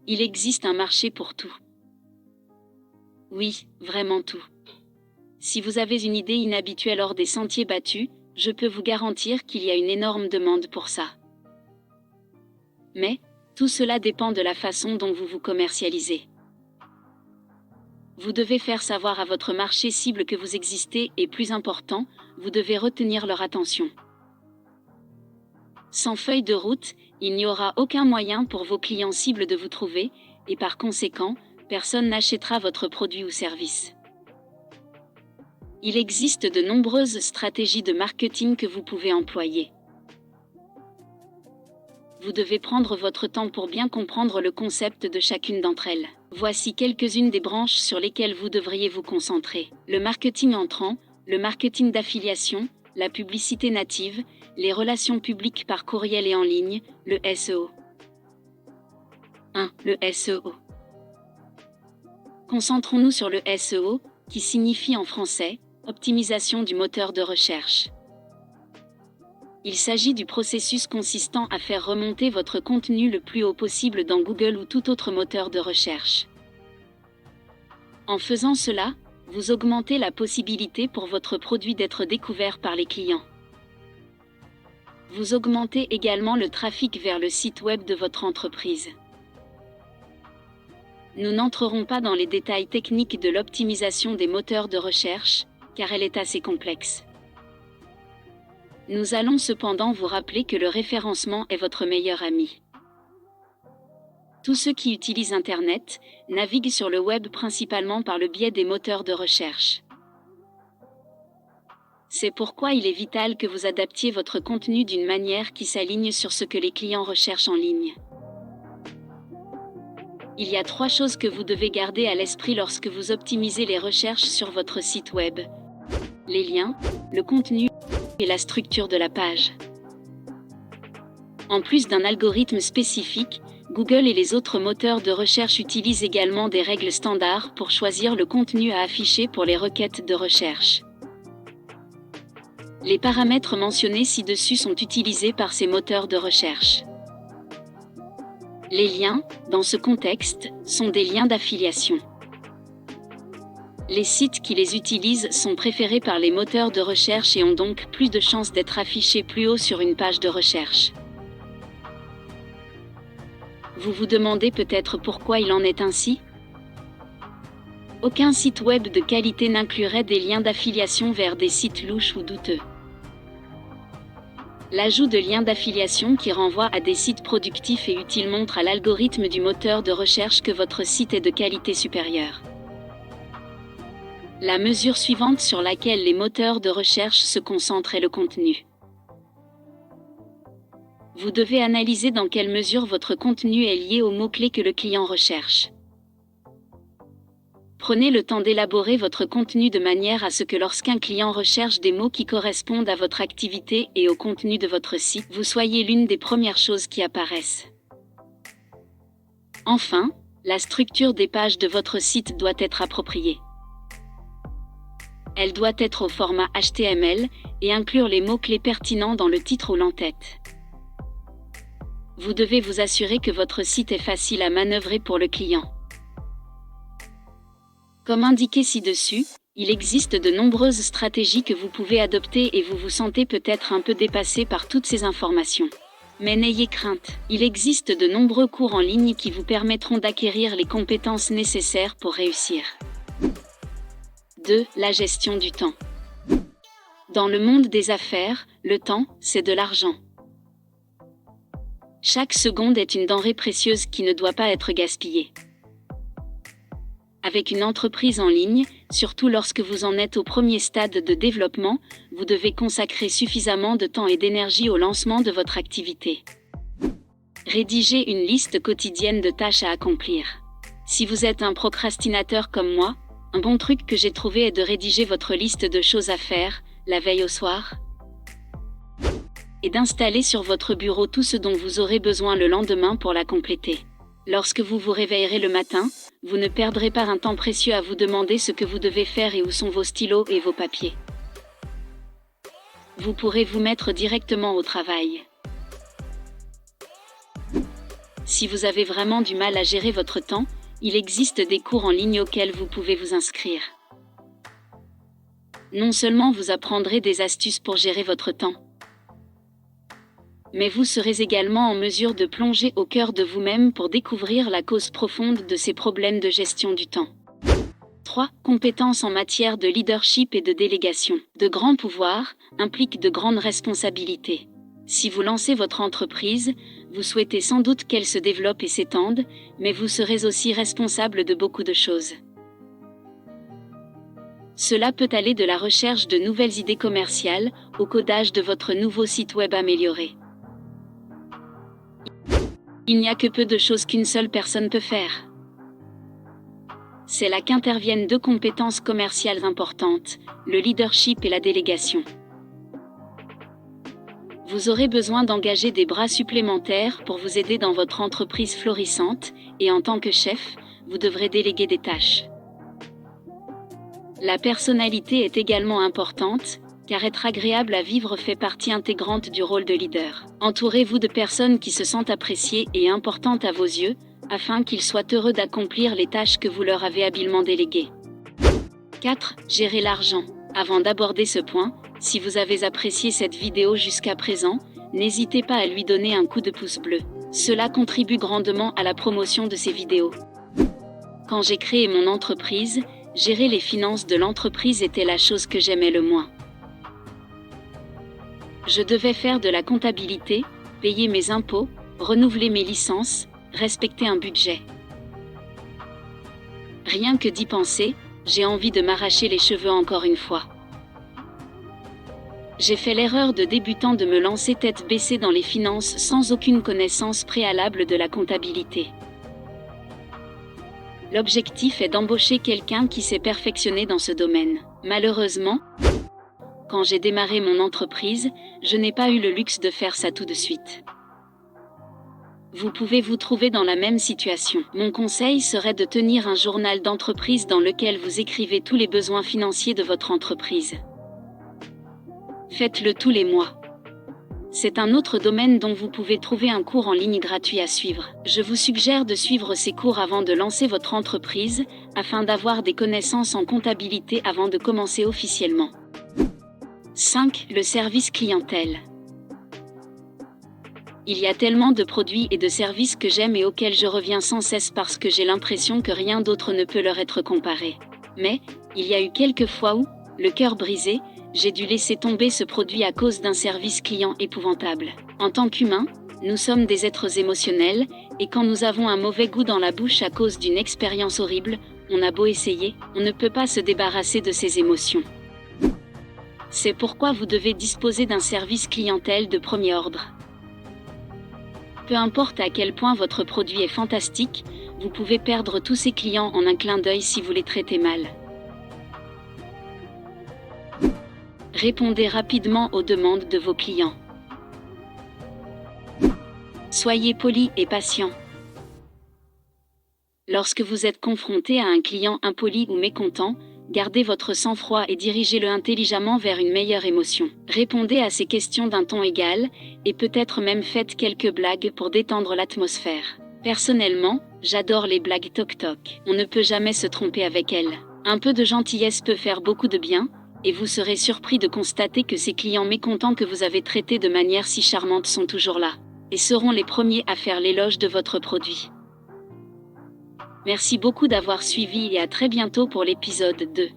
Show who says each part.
Speaker 1: Il existe un marché pour tout. Oui, vraiment tout. Si vous avez une idée inhabituelle hors des sentiers battus, je peux vous garantir qu'il y a une énorme demande pour ça. Mais, tout cela dépend de la façon dont vous vous commercialisez. Vous devez faire savoir à votre marché cible que vous existez et, plus important, vous devez retenir leur attention. Sans feuille de route, il n'y aura aucun moyen pour vos clients cibles de vous trouver, et par conséquent, personne n'achètera votre produit ou service. Il existe de nombreuses stratégies de marketing que vous pouvez employer. Vous devez prendre votre temps pour bien comprendre le concept de chacune d'entre elles. Voici quelques-unes des branches sur lesquelles vous devriez vous concentrer. Le marketing entrant, le marketing d'affiliation, la publicité native, les relations publiques par courriel et en ligne, le SEO. 1. Le SEO. Concentrons-nous sur le SEO, qui signifie en français « optimisation du moteur de recherche ». Il s'agit du processus consistant à faire remonter votre contenu le plus haut possible dans Google ou tout autre moteur de recherche. En faisant cela, vous augmentez la possibilité pour votre produit d'être découvert par les clients. Vous augmentez également le trafic vers le site web de votre entreprise. Nous n'entrerons pas dans les détails techniques de l'optimisation des moteurs de recherche, car elle est assez complexe. Nous allons cependant vous rappeler que le référencement est votre meilleur ami. Tous ceux qui utilisent Internet naviguent sur le web principalement par le biais des moteurs de recherche. C'est pourquoi il est vital que vous adaptiez votre contenu d'une manière qui s'aligne sur ce que les clients recherchent en ligne. Il y a 3 choses que vous devez garder à l'esprit lorsque vous optimisez les recherches sur votre site web. Les liens, le contenu et la structure de la page. En plus d'un algorithme spécifique, Google et les autres moteurs de recherche utilisent également des règles standards pour choisir le contenu à afficher pour les requêtes de recherche. Les paramètres mentionnés ci-dessus sont utilisés par ces moteurs de recherche. Les liens, dans ce contexte, sont des liens d'affiliation. Les sites qui les utilisent sont préférés par les moteurs de recherche et ont donc plus de chances d'être affichés plus haut sur une page de recherche. Vous vous demandez peut-être pourquoi il en est ainsi ? Aucun site web de qualité n'inclurait des liens d'affiliation vers des sites louches ou douteux. L'ajout de liens d'affiliation qui renvoient à des sites productifs et utiles montre à l'algorithme du moteur de recherche que votre site est de qualité supérieure. La mesure suivante sur laquelle les moteurs de recherche se concentrent est le contenu. Vous devez analyser dans quelle mesure votre contenu est lié aux mots-clés que le client recherche. Prenez le temps d'élaborer votre contenu de manière à ce que lorsqu'un client recherche des mots qui correspondent à votre activité et au contenu de votre site, vous soyez l'une des premières choses qui apparaissent. Enfin, la structure des pages de votre site doit être appropriée. Elle doit être au format HTML et inclure les mots-clés pertinents dans le titre ou l'entête. Vous devez vous assurer que votre site est facile à manœuvrer pour le client. Comme indiqué ci-dessus, il existe de nombreuses stratégies que vous pouvez adopter et vous vous sentez peut-être un peu dépassé par toutes ces informations. Mais n'ayez crainte, il existe de nombreux cours en ligne qui vous permettront d'acquérir les compétences nécessaires pour réussir. 2. La gestion du temps. Dans le monde des affaires, le temps, c'est de l'argent. Chaque seconde est une denrée précieuse qui ne doit pas être gaspillée. Avec une entreprise en ligne, surtout lorsque vous en êtes au premier stade de développement, vous devez consacrer suffisamment de temps et d'énergie au lancement de votre activité. Rédigez une liste quotidienne de tâches à accomplir. Si vous êtes un procrastinateur comme moi, un bon truc que j'ai trouvé est de rédiger votre liste de choses à faire, la veille au soir, et d'installer sur votre bureau tout ce dont vous aurez besoin le lendemain pour la compléter. Lorsque vous vous réveillerez le matin, vous ne perdrez pas un temps précieux à vous demander ce que vous devez faire et où sont vos stylos et vos papiers. Vous pourrez vous mettre directement au travail. Si vous avez vraiment du mal à gérer votre temps, il existe des cours en ligne auxquels vous pouvez vous inscrire. Non seulement vous apprendrez des astuces pour gérer votre temps, mais vous serez également en mesure de plonger au cœur de vous-même pour découvrir la cause profonde de ces problèmes de gestion du temps. 3. Compétences en matière de leadership et de délégation. De grands pouvoirs impliquent de grandes responsabilités. Si vous lancez votre entreprise, vous souhaitez sans doute qu'elle se développe et s'étende, mais vous serez aussi responsable de beaucoup de choses. Cela peut aller de la recherche de nouvelles idées commerciales au codage de votre nouveau site web amélioré. Il n'y a que peu de choses qu'une seule personne peut faire. C'est là qu'interviennent deux compétences commerciales importantes, le leadership et la délégation. Vous aurez besoin d'engager des bras supplémentaires pour vous aider dans votre entreprise florissante, et en tant que chef, vous devrez déléguer des tâches. La personnalité est également importante, car être agréable à vivre fait partie intégrante du rôle de leader. Entourez-vous de personnes qui se sentent appréciées et importantes à vos yeux, afin qu'ils soient heureux d'accomplir les tâches que vous leur avez habilement déléguées. 4. Gérer l'argent. Avant d'aborder ce point, si vous avez apprécié cette vidéo jusqu'à présent, n'hésitez pas à lui donner un coup de pouce bleu. Cela contribue grandement à la promotion de ces vidéos. Quand j'ai créé mon entreprise, gérer les finances de l'entreprise était la chose que j'aimais le moins. Je devais faire de la comptabilité, payer mes impôts, renouveler mes licences, respecter un budget. Rien que d'y penser, j'ai envie de m'arracher les cheveux encore une fois. J'ai fait l'erreur de débutant de me lancer tête baissée dans les finances sans aucune connaissance préalable de la comptabilité. L'objectif est d'embaucher quelqu'un qui s'est perfectionné dans ce domaine. Malheureusement, quand j'ai démarré mon entreprise, je n'ai pas eu le luxe de faire ça tout de suite. Vous pouvez vous trouver dans la même situation. Mon conseil serait de tenir un journal d'entreprise dans lequel vous écrivez tous les besoins financiers de votre entreprise. Faites-le tous les mois. C'est un autre domaine dont vous pouvez trouver un cours en ligne gratuit à suivre. Je vous suggère de suivre ces cours avant de lancer votre entreprise, afin d'avoir des connaissances en comptabilité avant de commencer officiellement. 5. Le service clientèle. Il y a tellement de produits et de services que j'aime et auxquels je reviens sans cesse parce que j'ai l'impression que rien d'autre ne peut leur être comparé. Mais, il y a eu quelques fois où, le cœur brisé, j'ai dû laisser tomber ce produit à cause d'un service client épouvantable. En tant qu'humains, nous sommes des êtres émotionnels, et quand nous avons un mauvais goût dans la bouche à cause d'une expérience horrible, on a beau essayer, on ne peut pas se débarrasser de ces émotions. C'est pourquoi vous devez disposer d'un service clientèle de premier ordre. Peu importe à quel point votre produit est fantastique, vous pouvez perdre tous ces clients en un clin d'œil si vous les traitez mal. Répondez rapidement aux demandes de vos clients. Soyez poli et patient. Lorsque vous êtes confronté à un client impoli ou mécontent, gardez votre sang-froid et dirigez-le intelligemment vers une meilleure émotion. Répondez à ces questions d'un ton égal, et peut-être même faites quelques blagues pour détendre l'atmosphère. Personnellement, j'adore les blagues toc-toc. On ne peut jamais se tromper avec elles. Un peu de gentillesse peut faire beaucoup de bien, et vous serez surpris de constater que ces clients mécontents que vous avez traités de manière si charmante sont toujours là, et seront les premiers à faire l'éloge de votre produit. Merci beaucoup d'avoir suivi et à très bientôt pour l'épisode 2.